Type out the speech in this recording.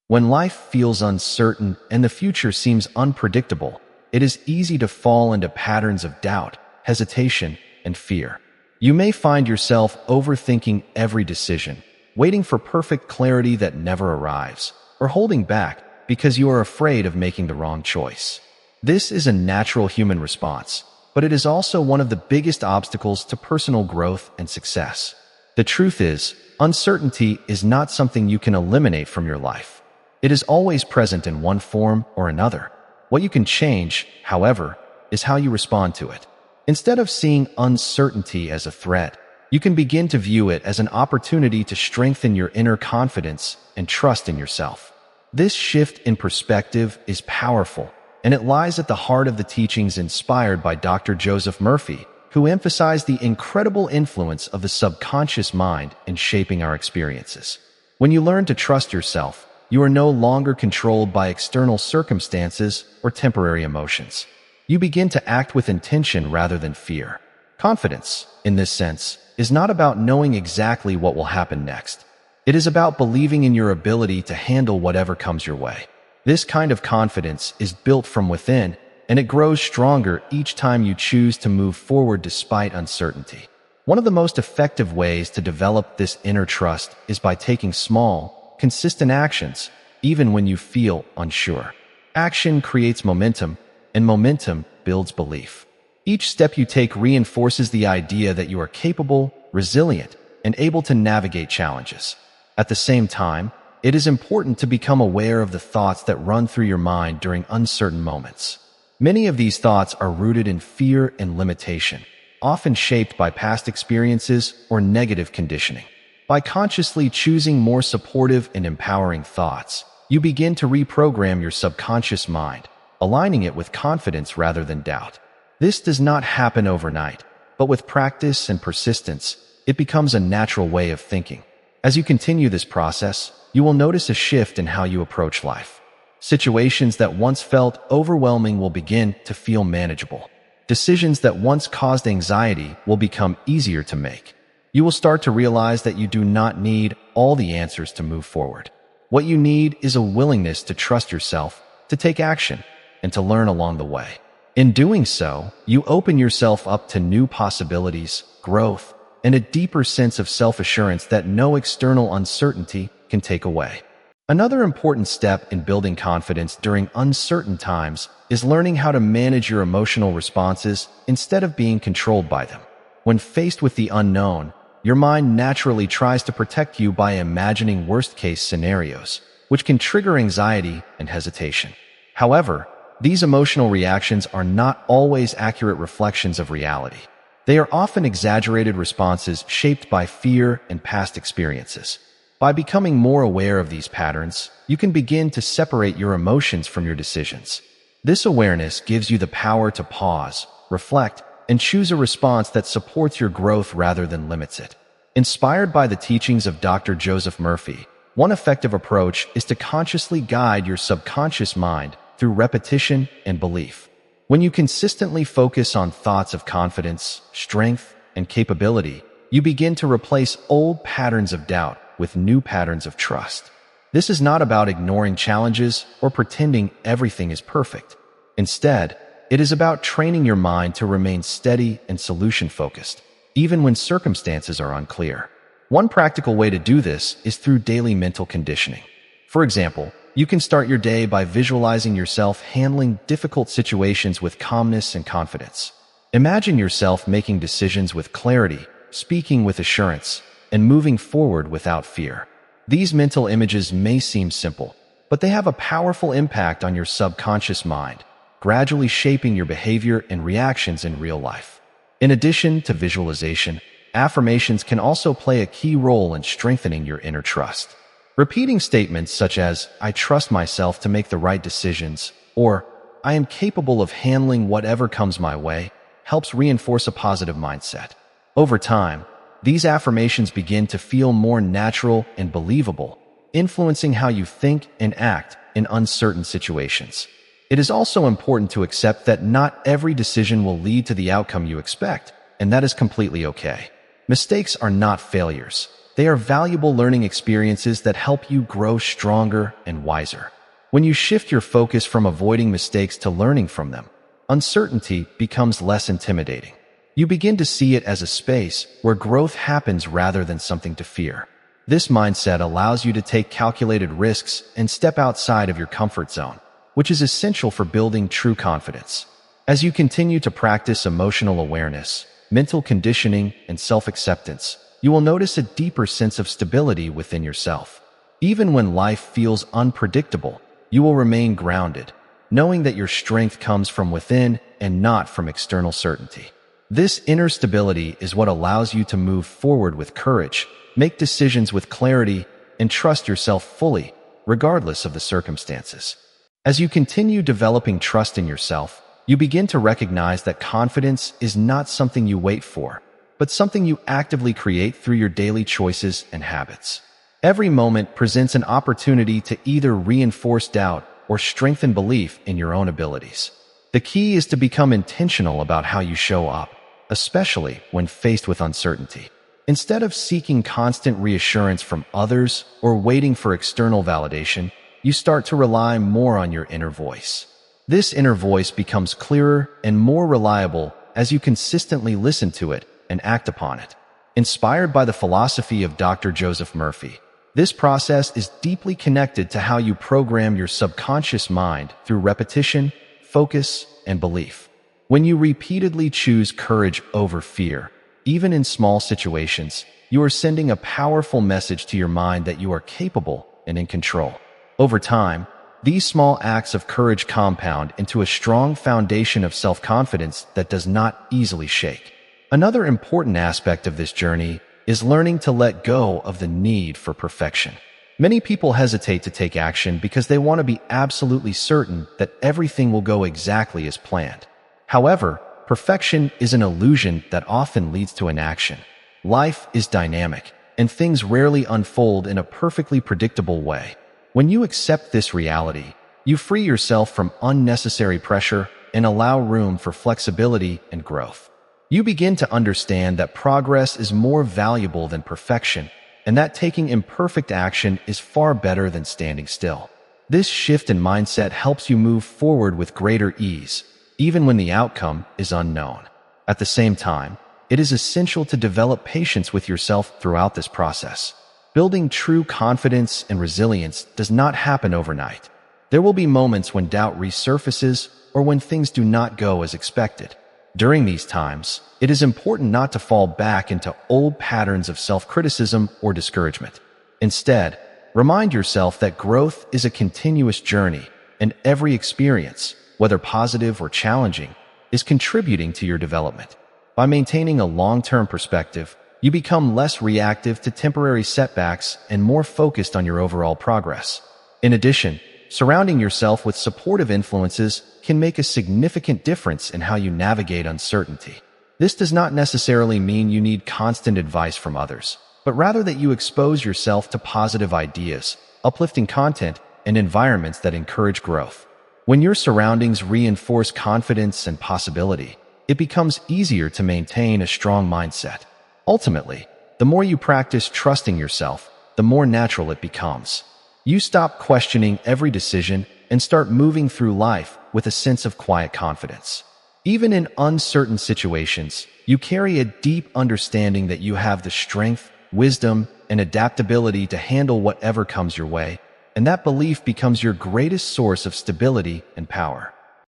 When life feels uncertain and the future seems unpredictable, it is easy to fall into patterns of doubt, hesitation, and fear. You may find yourself overthinking every decision, waiting for perfect clarity that never arrives, or holding back because you are afraid of making the wrong choice. This is a natural human response, but it is also one of the biggest obstacles to personal growth and success. The truth is, uncertainty is not something you can eliminate from your life. It is always present in one form or another. What you can change, however, is how you respond to it. Instead of seeing uncertainty as a threat, you can begin to view it as an opportunity to strengthen your inner confidence and trust in yourself. This shift in perspective is powerful, and it lies at the heart of the teachings inspired by Dr. Joseph Murphy, who emphasized the incredible influence of the subconscious mind in shaping our experiences. When you learn to trust yourself, you are no longer controlled by external circumstances or temporary emotions. You begin to act with intention rather than fear. Confidence, in this sense, is not about knowing exactly what will happen next. It is about believing in your ability to handle whatever comes your way. This kind of confidence is built from within, and it grows stronger each time you choose to move forward despite uncertainty. One of the most effective ways to develop this inner trust is by taking small, consistent actions, even when you feel unsure. Action creates momentum, and momentum builds belief. Each step you take reinforces the idea that you are capable, resilient, and able to navigate challenges. At the same time, it is important to become aware of the thoughts that run through your mind during uncertain moments. Many of these thoughts are rooted in fear and limitation, often shaped by past experiences or negative conditioning. By consciously choosing more supportive and empowering thoughts, you begin to reprogram your subconscious mind, aligning it with confidence rather than doubt. This does not happen overnight, but with practice and persistence, it becomes a natural way of thinking. As you continue this process, you will notice a shift in how you approach life. Situations that once felt overwhelming will begin to feel manageable. Decisions that once caused anxiety will become easier to make. You will start to realize that you do not need all the answers to move forward. What you need is a willingness to trust yourself, to take action, and to learn along the way. In doing so, you open yourself up to new possibilities, growth, and a deeper sense of self-assurance that no external uncertainty can take away. Another important step in building confidence during uncertain times is learning how to manage your emotional responses instead of being controlled by them. When faced with the unknown, your mind naturally tries to protect you by imagining worst-case scenarios, which can trigger anxiety and hesitation. However, these emotional reactions are not always accurate reflections of reality. They are often exaggerated responses shaped by fear and past experiences. By becoming more aware of these patterns, you can begin to separate your emotions from your decisions. This awareness gives you the power to pause, reflect, and choose a response that supports your growth rather than limits it. Inspired by the teachings of Dr. Joseph Murphy, one effective approach is to consciously guide your subconscious mind through repetition and belief. When you consistently focus on thoughts of confidence, strength, and capability, you begin to replace old patterns of doubt with new patterns of trust. This is not about ignoring challenges or pretending everything is perfect. Instead, it is about training your mind to remain steady and solution-focused, even when circumstances are unclear. One practical way to do this is through daily mental conditioning. For example, you can start your day by visualizing yourself handling difficult situations with calmness and confidence. Imagine yourself making decisions with clarity, speaking with assurance, and moving forward without fear. These mental images may seem simple, but they have a powerful impact on your subconscious mind, gradually shaping your behavior and reactions in real life. In addition to visualization, affirmations can also play a key role in strengthening your inner trust. Repeating statements such as, "I trust myself to make the right decisions," or "I am capable of handling whatever comes my way," helps reinforce a positive mindset. Over time, these affirmations begin to feel more natural and believable, influencing how you think and act in uncertain situations. It is also important to accept that not every decision will lead to the outcome you expect, and that is completely okay. Mistakes are not failures. They are valuable learning experiences that help you grow stronger and wiser. When you shift your focus from avoiding mistakes to learning from them, uncertainty becomes less intimidating. You begin to see it as a space where growth happens rather than something to fear. This mindset allows you to take calculated risks and step outside of your comfort zone, which is essential for building true confidence. As you continue to practice emotional awareness, mental conditioning, and self-acceptance, you will notice a deeper sense of stability within yourself. Even when life feels unpredictable, you will remain grounded, knowing that your strength comes from within and not from external certainty. This inner stability is what allows you to move forward with courage, make decisions with clarity, and trust yourself fully, regardless of the circumstances. As you continue developing trust in yourself, you begin to recognize that confidence is not something you wait for, but something you actively create through your daily choices and habits. Every moment presents an opportunity to either reinforce doubt or strengthen belief in your own abilities. The key is to become intentional about how you show up, especially when faced with uncertainty. Instead of seeking constant reassurance from others or waiting for external validation, you start to rely more on your inner voice. This inner voice becomes clearer and more reliable as you consistently listen to it and act upon it. Inspired by the philosophy of Dr. Joseph Murphy, this process is deeply connected to how you program your subconscious mind through repetition, focus, and belief. When you repeatedly choose courage over fear, even in small situations, you are sending a powerful message to your mind that you are capable and in control. Over time, these small acts of courage compound into a strong foundation of self-confidence that does not easily shake. Another important aspect of this journey is learning to let go of the need for perfection. Many people hesitate to take action because they want to be absolutely certain that everything will go exactly as planned. However, perfection is an illusion that often leads to inaction. Life is dynamic, and things rarely unfold in a perfectly predictable way. When you accept this reality, you free yourself from unnecessary pressure and allow room for flexibility and growth. You begin to understand that progress is more valuable than perfection, and that taking imperfect action is far better than standing still. This shift in mindset helps you move forward with greater ease, even when the outcome is unknown. At the same time, it is essential to develop patience with yourself throughout this process. Building true confidence and resilience does not happen overnight. There will be moments when doubt resurfaces or when things do not go as expected. During these times, it is important not to fall back into old patterns of self-criticism or discouragement. Instead, remind yourself that growth is a continuous journey, and every experience, whether positive or challenging, is contributing to your development. By maintaining a long-term perspective, you become less reactive to temporary setbacks and more focused on your overall progress. In addition, surrounding yourself with supportive influences can make a significant difference in how you navigate uncertainty. This does not necessarily mean you need constant advice from others, but rather that you expose yourself to positive ideas, uplifting content, and environments that encourage growth. When your surroundings reinforce confidence and possibility, it becomes easier to maintain a strong mindset. Ultimately, the more you practice trusting yourself, the more natural it becomes. You stop questioning every decision and start moving through life with a sense of quiet confidence. Even in uncertain situations, you carry a deep understanding that you have the strength, wisdom, and adaptability to handle whatever comes your way, and that belief becomes your greatest source of stability and power.